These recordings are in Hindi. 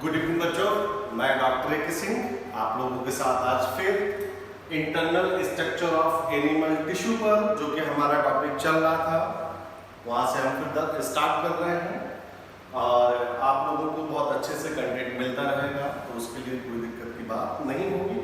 गुड इवनिंग बच्चों, मैं डॉक्टर ए.के. सिंह आप लोगों के साथ आज फिर internal structure of animal tissue पर जो कि हमारा टॉपिक चल रहा था वहाँ से हम फिर स्टार्ट कर रहे हैं और आप लोगों को बहुत अच्छे से कंटेंट मिलता रहेगा, तो उसके लिए कोई दिक्कत की बात नहीं होगी।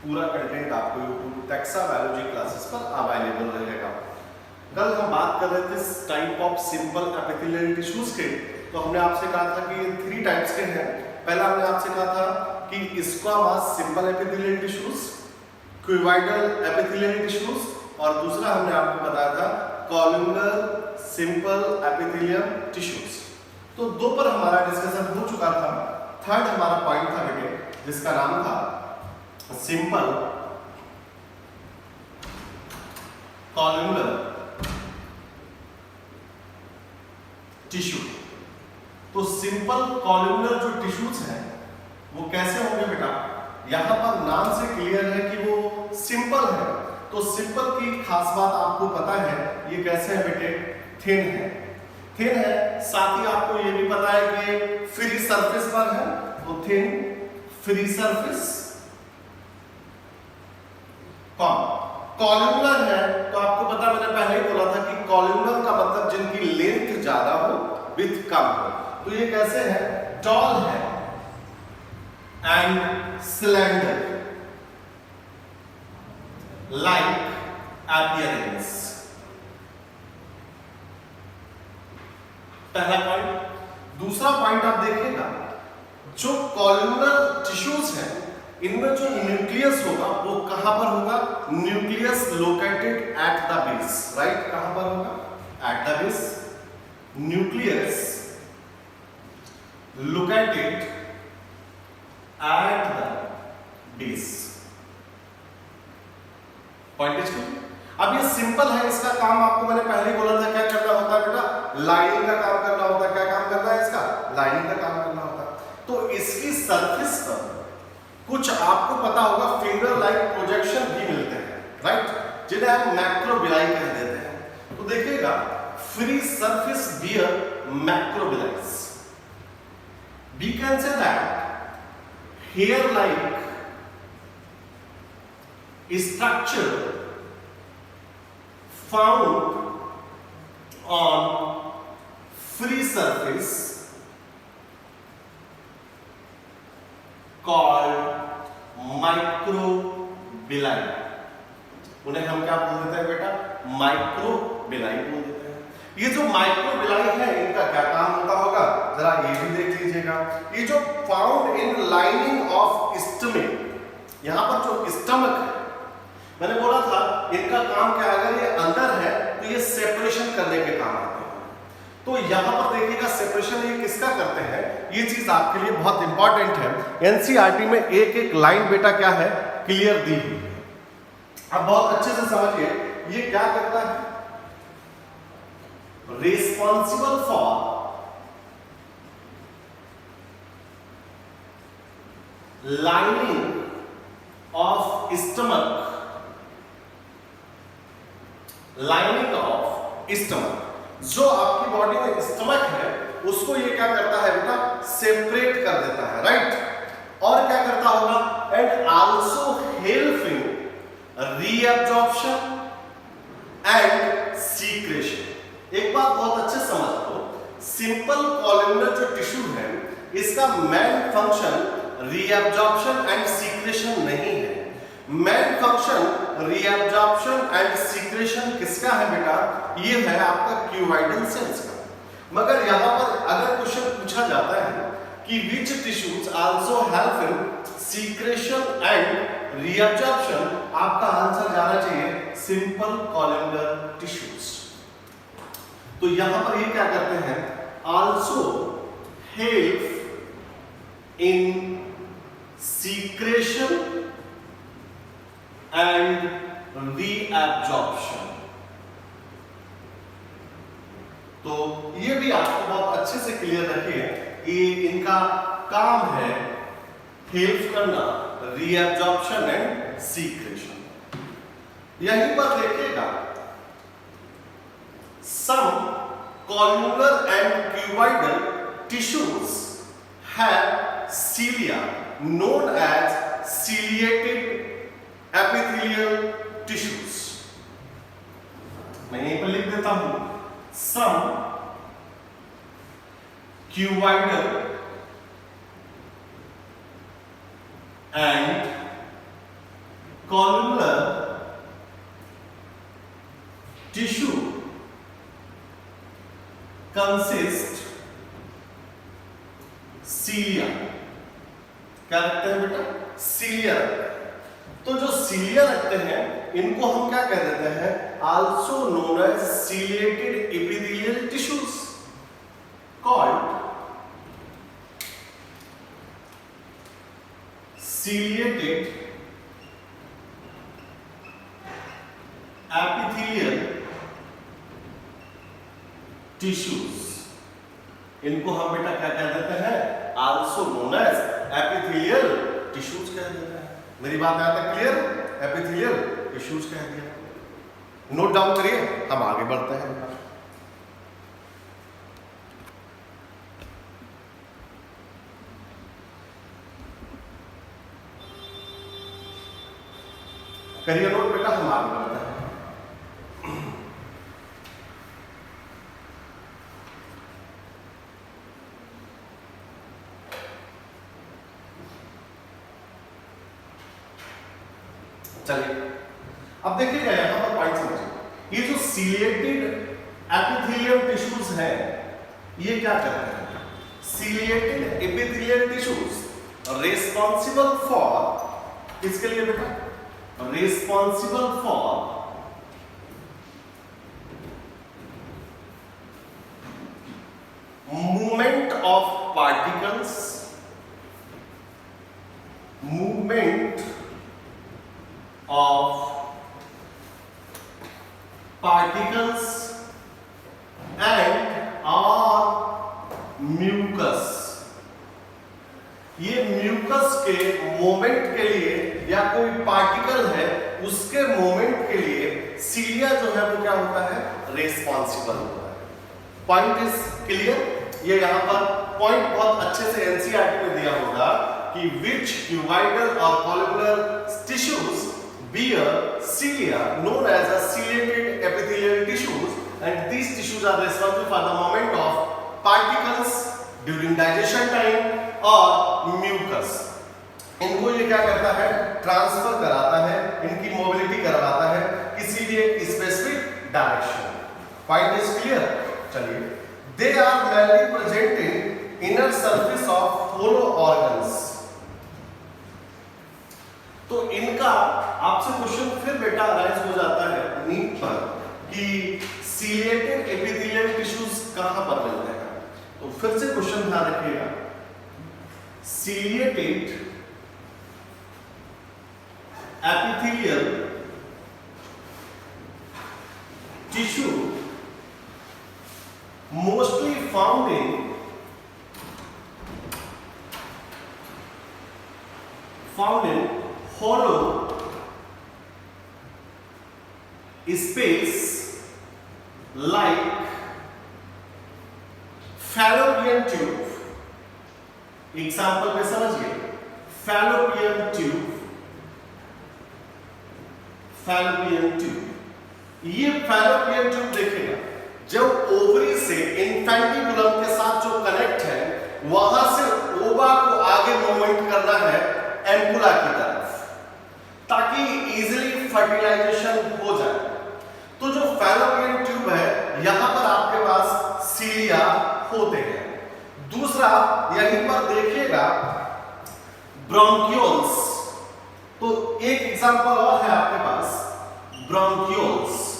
पूरा कंटेंट आपको यूट्यूब टेक्सा बायोलॉजी क्लासेस पर अवेलेबल रहेगा। कल हम बात कर रहे थे type of simple epithelial tissues के, तो हमने आपसे कहा था कि ये 3 टाइप्स के हैं। पहला हमने आपसे कहा था कि squamous simple epithelial tissues, cuboidal epithelial tissues, और दूसरा हमने आपको बताया था कॉलम्नर सिंपल एपिथेलियल टिश्यूज। तो 2 पर हमारा डिस्कशन हो चुका था। थर्ड हमारा पॉइंट था बेटे जिसका नाम था सिंपल कॉलम्नर टिश्यू। तो सिंपल कॉलम्नर जो टिश्यूज हैं वो कैसे होंगे बेटा? यहां पर नाम से क्लियर है कि वो सिंपल है। तो सिंपल की खास बात आपको पता है, ये कैसे है बेटे? थिन है। थिन है, साथ ही आपको ये भी पता है कि फ्री सरफेस पर है, तो थिन फ्री सरफेस। कॉलम्नर है, तो आपको पता, मैंने पहले ही बोला था कि कॉलम्नर का मतलब जिनकी लेंथ ज्यादा हो विड्थ कम हो। तो ये कैसे है? टॉल है एंड स्लेंडर लाइक अपीयरेंस। पहला पॉइंट। दूसरा पॉइंट आप देखिएगा, जो कॉलम्नर टिश्यूज हैं इनमें जो न्यूक्लियस होगा वो कहां पर होगा? Nucleus located at the base. Right, कहां पर होगा? At the base. Nucleus located at the base. Point is clear. अब ये सिंपल है, इसका काम आपको मैंने पहले ही बोला था क्या करना होता है बेटा? लाइनिंग का काम करना होता है। क्या काम करना है इसका? लाइनिंग का काम करना होता है। तो इसकी सरफेस पर कुछ आपको पता होगा फिंगर लाइक प्रोजेक्शन भी मिलते हैं, राइट, जिन्हें हम मैक्रोबिलाई कह देते हैं। तो देखिएगा, free surface bear microvilli. We can say that hair like structure found on free surface called microvilli। उन्हें हम क्या बोल देते हैं बेटा? माइक्रोविलाई बोल देते हैं। ये जो माइक्रोविलाई है इनका क्या काम होता होगा, जरा ये भी देख लीजिएगा। ये जो found in lining of stomach, यहां पर जो स्टमक है, मैंने बोला था इनका काम क्या, अगर ये अंदर है तो ये सेपरेशन करने के काम आते हैं। तो यहां पर देखिएगा सेपरेशन ये किसका करते हैं, ये चीज आपके लिए बहुत इंपॉर्टेंट है। एनसीईआरटी में एक एक लाइन बेटा क्या है, क्लियर दी हुई है। अब बहुत अच्छे से समझिए ये क्या करता है। Responsible for lining of stomach, lining of stomach. जो आपकी बॉडी में स्टमक है उसको ये क्या करता है बेटा? सेपरेट कर देता है, राइट। और क्या करता होगा? And also helping reabsorption and secretion. एक बात बहुत अच्छे से समझ लो, सिंपल कॉलम्नर जो टिश्यू है इसका main function reabsorption and secretion नहीं है। Main function reabsorption and secretion किसका है बेटा? ये है आपका क्यूबॉइडल सेल्स का। मगर यहां पर अगर क्वेश्चन पूछा जाता है कि which tissues also help in secretion and reabsorption, आपका आंसर जाना चाहिए सिंपल कॉलम्नर टिश्यूज। तो यहां पर ये क्या करते हैं? Also help in secretion and reabsorption. तो ये भी आपको बहुत अच्छे से क्लियर रखिए, ये इनका काम है हेल्प करना रीअब्जॉर्प्शन एंड सीक्रेशन। यहीं पर देखिएगा, सम columnar and cuboidal tissues have cilia, known as ciliated epithelial tissues. मैं यहीं पर लिख देता हूं, some cuboidal and columnar tissue consist cilia. क्या रखते हैं बेटा? cilia रखते हैं। तो जो cilia रखते हैं इनको हम क्या कह देते हैं? also known as ciliated epithelial tissues called ciliated epithelial tissues। इनको हम बेटा क्या कह देते हैं? also known as epithelial tissues कह देते हैं। मेरी बात यहाँ तक क्लियर? epithelial tissues कह दिया। नोट डाउन करिए, हम आगे बढ़ते हैं। करिए नोट बेटा, हम आगे बढ़ते हैं। चलिए अब देखिएगा यहां पर पॉइंट समझिए। ये जो सीलिएटेड एपिथेलियल टिश्यूज है ये क्या करते हैं? Ciliated epithelial tissues responsible for, किसके लिए बेटा? Responsible for movement of particles, movement of particles and or mucus। ये म्यूकस के मोमेंट के लिए या कोई पार्टिकल है उसके मोमेंट के लिए सीलिया जो है वो क्या होता है? रिस्पॉन्सिबल होता है। Point is clear? ये यहां पर पॉइंट बहुत अच्छे से एनसीईआरटी में दिया होगा कि which cuboidal or columnar tissues bear cilia known as a ciliated epithelial tissues, and these tissues are responsible for the movement of particles during digestion time or mucus। इनको ये क्या करता है? ट्रांसफर कराता है, इनकी मोबिलिटी करवाता है किसी भी एक specific direction. Point is clear? चलिए, they are mainly present in inner surface of hollow organs. तो इनका आपसे क्वेश्चन फिर बेटा अराइज हो जाता है नीट पर कि सीलिएटेड एपिथेलियल टिश्यूज कहां पर मिलते हैं। तो फिर से क्वेश्चन ध्यान रखिएगा, ciliated epithelial tissue mostly found in hollow space like fallopian tube। Example में समझिए, fallopian tube, fallopian tube। ये fallopian tube देखिएगा, जब ओवरी से इन्फेंटिबुलम के साथ जो कनेक्ट है वहां से ओवा को आगे मूवमेंट करना है एम्पुला की तरफ ताकि इजीली फर्टिलाइजेशन हो जाए। तो जो फैलोपियन ट्यूब है यहां पर आपके पास सीलिया होते हैं। दूसरा यहीं पर देखिएगा ब्रोंकियोल्स। तो एक एग्जांपल और है आपके पास ब्रोंकियोल्स।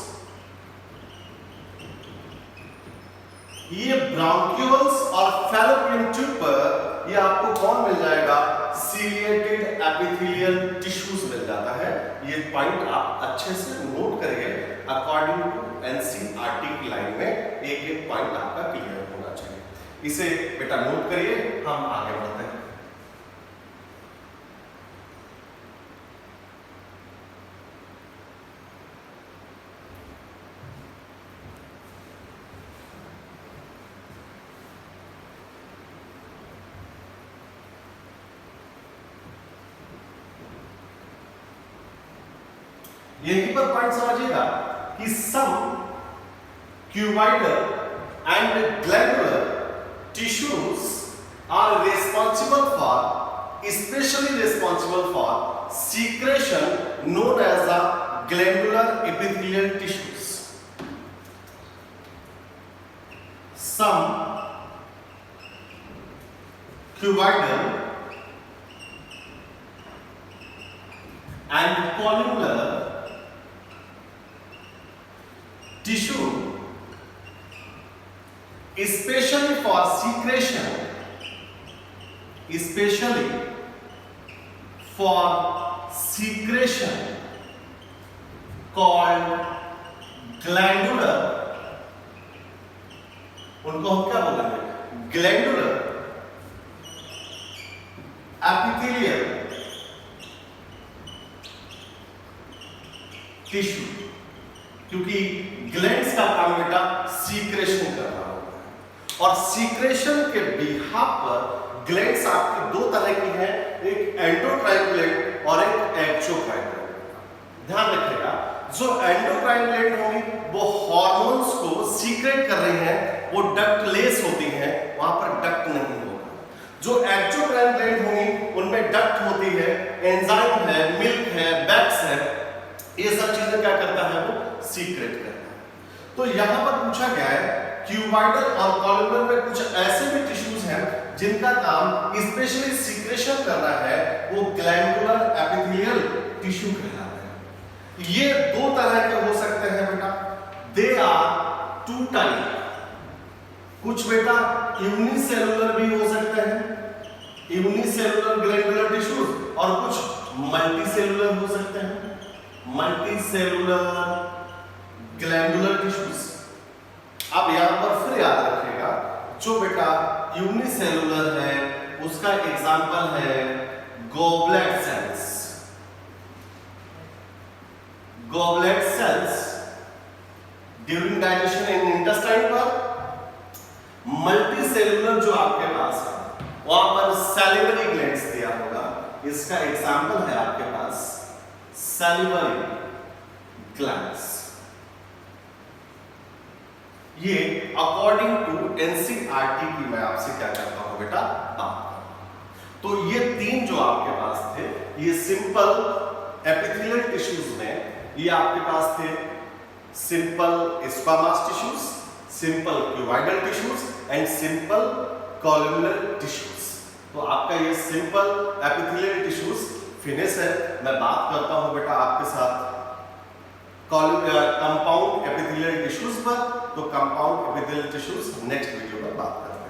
ये ब्रोंकियोल्स और फैलोपियन ट्यूब पर ये आपको कौन मिल जाएगा? सीलिएटेड एपिथेलियल टिश्यूज मिल जाता है। ये पॉइंट आप अच्छे से नोट करिए, अकॉर्डिंग टू एनसीईआरटी की लाइन में एक एक पॉइंट आपका क्लियर होना चाहिए। इसे बेटा नोट करिए, हम आगे बढ़ते हैं। यहीं पर पॉइंट समझिएगा कि some cuboidal and glandular tissues are responsible for especially responsible for secretion known as the glandular epithelial tissues. Some cuboidal and columnar tissue, especially for secretion, called glandular, उनको हम क्या बोलेंगे? ग्लैंडुलर एपिथेलियल टिश्यू, क्योंकि ग्लैंड्स का काम बेटा सीक्रेशन करना होता है और सीक्रेशन के बिहाफ पर ग्लैंड्स आपकी दो तरह की हैं, एक एंडोक्राइन ग्लैंड और एक एक्सोक्राइन ग्लैंड। ध्यान रखिएगा, जो एंडोक्राइन ग्लैंड होंगी वो हार्मोन्स को सीक्रेट कर रही हैं, वो डक्टलेस होती हैं, वहां पर डक्ट नहीं होगा। जो एक्सोक्राइन ग्लैंड होंगी उनमें डक्ट होती है, एंजाइम है, मिल्क है, बैक्स है, ये सब चीजें क्या करता है? वो सीक्रेट करता है। तो यहां पर पूछा गया है क्यूबाइडल और कॉलमनर में कुछ ऐसे भी टिश्यूज हैं जिनका काम स्पेशली सीक्रेशन करना है, वो ग्लैंडुलर एपिथेलियल टिश्यू कहलाता है। ये दो तरह के हो सकते हैं बेटा, दे आर टू टाइप। कुछ बेटा यूनिसेलुलर भी हो सकते हैं, यूनिसेलुलर ग्लैंडुलर टिश्यूज, और कुछ मल्टीसेलुलर हो सकते हैं, मल्टीसेलुलर ग्लैंडुलर टिश्यूज। अब यहां पर फिर याद रखिएगा, जो बेटा यूनिसेलुलर है उसका एग्जांपल है goblet cells. Goblet cells during digestion इन इंटेस्टाइन पर। मल्टीसेलुलर जो आपके पास है वहां पर सैलिवरी ग्लैंड्स दिया होगा, इसका एग्जांपल है आपके पास सैलिवरी ग्लैंड्स। ये अकॉर्डिंग टू एनसीईआरटी की मैं आपसे क्या करता हूं बेटा, बात करता हूं। तो ये तीन जो आपके पास थे, ये सिंपल एपिथेलियल टिश्यूज में ये आपके पास थे simple squamous tissues, simple cuboidal tissues and simple columnar tissues. तो आपका ये सिंपल एपिथेलियल टिश्यूज फिनिश है। मैं बात करता हूं बेटा आपके साथ कंपाउंड एपिथेलियल टिश्यूज पर। तो compound epithelial tissues next video में बात करेंगे।